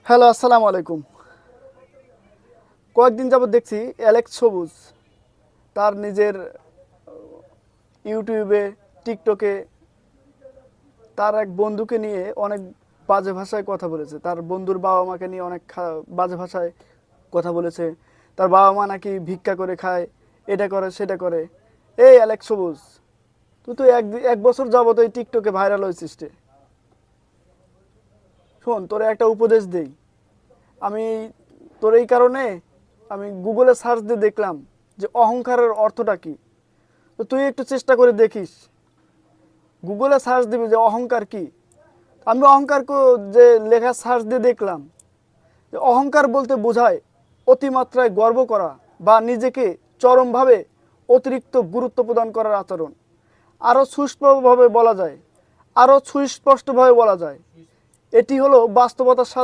Hello, আসসালামু আলাইকুম। কয়েকদিন যাবত দেখছি অ্যালেক্স সবুজ তার নিজের ইউটিউবে, টিকটকে তার এক বন্ধুকে নিয়ে অনেক বাজে ভাষায় কথা বলেছে। তার বন্ধুর বাবা মাকে নিয়ে অনেক বাজে ভাষায় কথা বলেছে। তার বাবা মা নাকি ভিক্ষা করে খায়, এটা করে সেটা করে। এই অ্যালেক্স সবুজ, তুই তো এক বছর যাবত এই টিকটকে ভাইরাল হয়েছিস রে। শোন, তোরে একটা উপদেশ দেই আমি। তোর এই কারণে আমি গুগলে সার্চ দিয়ে দেখলাম যে অহংকারের অর্থটা কি। তো তুই একটু চেষ্টা করে দেখিস, গুগলে সার্চ দিবি যে অহংকার কি। আমি যে লেখা সার্চ দিয়ে দেখলাম যে অহংকার বলতে বোঝায় অতিমাত্রায় গর্ব করা বা নিজেকে চরমভাবে অতিরিক্ত গুরুত্ব প্রদান করার আচরণ। আরও সুস্পষ্টভাবে বলা যায় আরও সুস্পষ্টভাবে বলা যায় এটি হলো বাস্তবতার সাথে